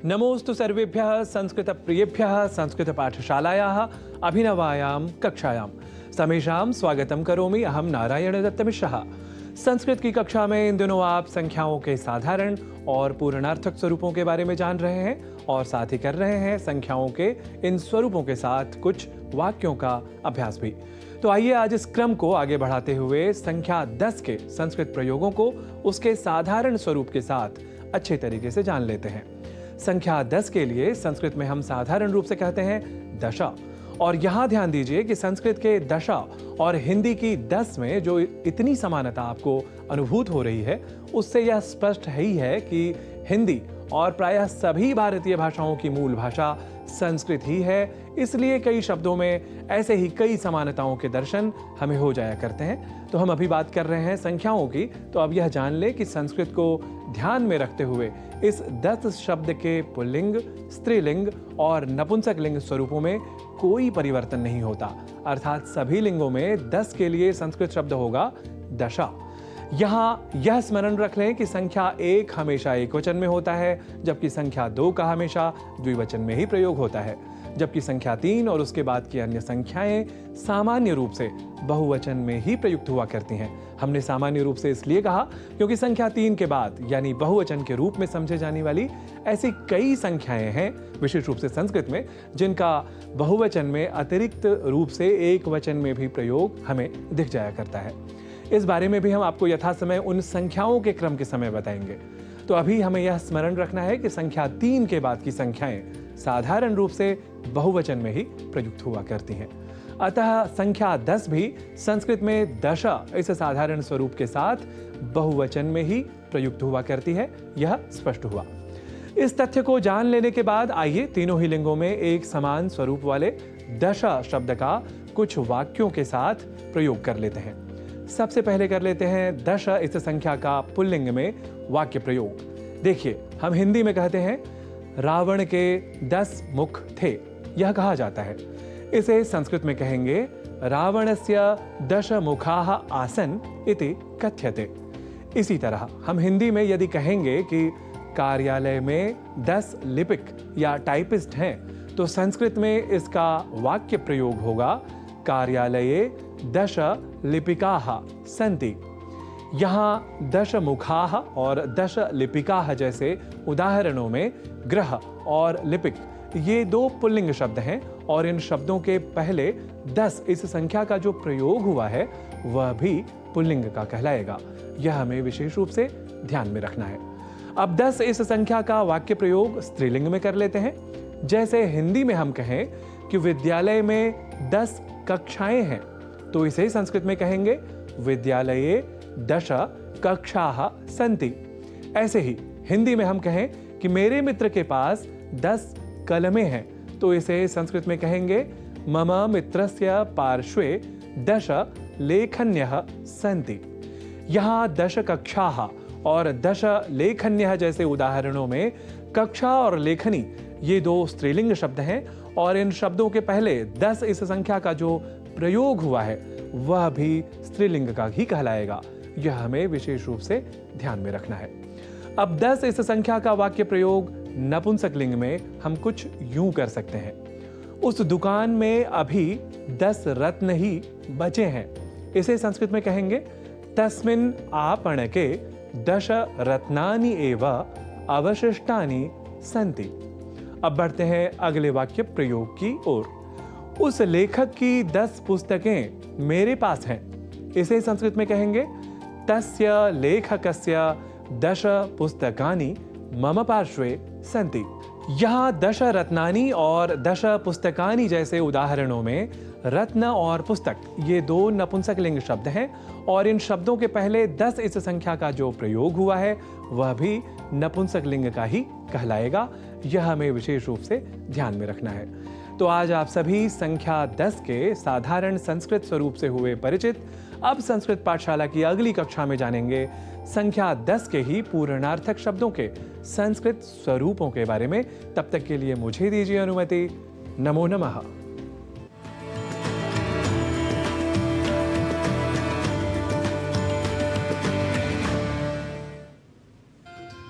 नमोस्तु सर्वेभ्यः संस्कृतप्रियेभ्यः संस्कृतपाठशालायाः अभिनवायां कक्षायां समेषां स्वागतं करोमि। अहं नारायणदत्तमिश्रः। संस्कृत की कक्षा में इन दिनों आप संख्याओं के साधारण और पूर्णार्थक स्वरूपों के बारे में जान रहे हैं और साथ ही कर रहे हैं संख्याओं के इन स्वरूपों के साथ कुछ वाक्यों का अभ्यास भी। तो आइए आज इस क्रम को आगे बढ़ाते हुए संख्या 10 के संस्कृत प्रयोगों को उसके साधारण स्वरूप के साथ अच्छे तरीके से जान लेते हैं। संख्या 10 के लिए संस्कृत में हम साधारण रूप से कहते हैं दशा। और यहां ध्यान दीजिए कि संस्कृत के दशा और हिंदी की 10 में जो इतनी समानता आपको अनुभूत हो रही है, उससे यह स्पष्ट ही है कि हिंदी और प्रायः सभी भारतीय भाषाओं की मूल भाषा संस्कृत ही है। इसलिए कई शब्दों में ऐसे ही कई समानताओं के दर्शन हमें हो जाया करते हैं। तो हम अभी बात कर रहे हैं संख्याओं की, तो अब यह जान ले कि संस्कृत को ध्यान में रखते हुए इस 10 शब्द के पुल्लिंग, स्त्रीलिंग और नपुंसक लिंग स्वरूपों में कोई परिवर्तन नहीं होता। अर्थात सभी लिंगों में 10 के लिए संस्कृत शब्द होगा दशा। यहाँ यह स्मरण रख लें कि संख्या 1 हमेशा एकवचन में होता है, जबकि संख्या 2 का हमेशा द्विवचन में ही प्रयोग होता है, जबकि संख्या 3 और उसके बाद की अन्य संख्याएं सामान्य रूप से बहुवचन में ही प्रयुक्त हुआ करती हैं। हमने सामान्य रूप से इसलिए कहा क्योंकि संख्या 3 के बाद यानी बहुवचन के रूप में समझे जाने वाली ऐसी कई संख्याएं हैं, विशेष रूप से संस्कृत में, जिनका बहुवचन में अतिरिक्त रूप से एक वचन में भी प्रयोग हमें दिख जाया करता है। इस बारे में भी हम आपको यथासमय उन संख्याओं के क्रम के समय बताएंगे। तो अभी हमें यह स्मरण रखना है कि संख्या 3 के बाद की संख्याएं साधारण रूप से बहुवचन में ही प्रयुक्त हुआ करती हैं। अतः संख्या 10 भी संस्कृत में दशा इस साधारण स्वरूप के साथ बहुवचन में ही प्रयुक्त हुआ करती है, यह स्पष्ट हुआ। इस तथ्य को जान लेने के बाद आइए तीनों ही लिंगों में एक समान स्वरूप वाले दशा शब्द का कुछ वाक्यों के साथ प्रयोग कर लेते हैं। सबसे पहले कर लेते हैं दश इस संख्या का पुल्लिंग में वाक्य प्रयोग। देखिए, हम हिंदी में कहते हैं रावण के 10 मुख थे, यह कहा जाता है। इसे संस्कृत में कहेंगे रावणस्य 10 मुखाः आसन् इति कथ्यते। इसी तरह हम हिंदी में यदि कहेंगे कि कार्यालय में 10 लिपिक या टाइपिस्ट हैं, तो संस्कृत में इसका वाक्य प्रयोग होगा कार्यालये 10 लिपिकाः सन्ति। यहाँ 10 मुखाः और 10 लिपिकाः जैसे उदाहरणों में ग्रह और लिपिक ये 2 पुल्लिंग शब्द हैं और इन शब्दों के पहले 10 इस संख्या का जो प्रयोग हुआ है वह भी पुल्लिंग का कहलाएगा। यह हमें विशेष रूप से ध्यान में रखना है। अब 10 इस संख्या का वाक्य प्रयोग स्त्रीलिंग में कर लेते हैं। जैसे हिंदी में हम कहें कि विद्यालय में 10 कक्षाएं हैं, तो इसे संस्कृत में कहेंगे विद्यालये 10 कक्षाः सन्ति। ऐसे ही हिंदी में हम कहें कि मेरे मित्र के पास 10 कलमें हैं, तो इसे संस्कृत में कहेंगे मम मित्रस्य पार्श्वे 10 लेखन्यः सन्ति। यहाँ 10 कक्षाः और 10 लेखन्यः जैसे उदाहरणों में कक्षा और लेखनी ये 2 स्त्रीलिंग शब्द हैं और इन शब्दों के पहले 10 इस संख्या का जो प्रयोग हुआ है वह भी स्त्रीलिंग का ही कहलाएगा। यह हमें विशेष रूप से ध्यान में रखना है। अब 10 इस संख्या का वाक्य प्रयोग नपुंसक लिंग में हम कुछ यूं कर सकते हैं। उस दुकान में अभी 10 रत्न ही बचे हैं। इसे संस्कृत में कहेंगे तस्मिन् आपणके 10 रत्नानि एव अवशिष्टानि सन्ति। अब बढ़ते हैं अगले वाक्य प्रयोग की ओर। उस लेखक की 10 पुस्तकें मेरे पास हैं। इसे संस्कृत में कहेंगे तस्य लेखकस्य 10 पुस्तकानि मम पार्श्वे सन्ति। यहाँ 10 रत्नानि और 10 पुस्तकानि जैसे उदाहरणों में रत्न और पुस्तक ये 2 नपुंसक लिंग शब्द हैं और इन शब्दों के पहले 10 इस संख्या का जो प्रयोग हुआ है वह भी नपुंसक लिंग का ही कहलाएगा। यह हमें विशेष रूप से ध्यान में रखना है। तो आज आप सभी संख्या 10 के साधारण संस्कृत स्वरूप से हुए परिचित। अब संस्कृत पाठशाला की अगली कक्षा में जानेंगे संख्या 10 के ही पूर्णार्थक शब्दों के संस्कृत स्वरूपों के बारे में। तब तक के लिए मुझे दीजिए अनुमति। नमो नमः।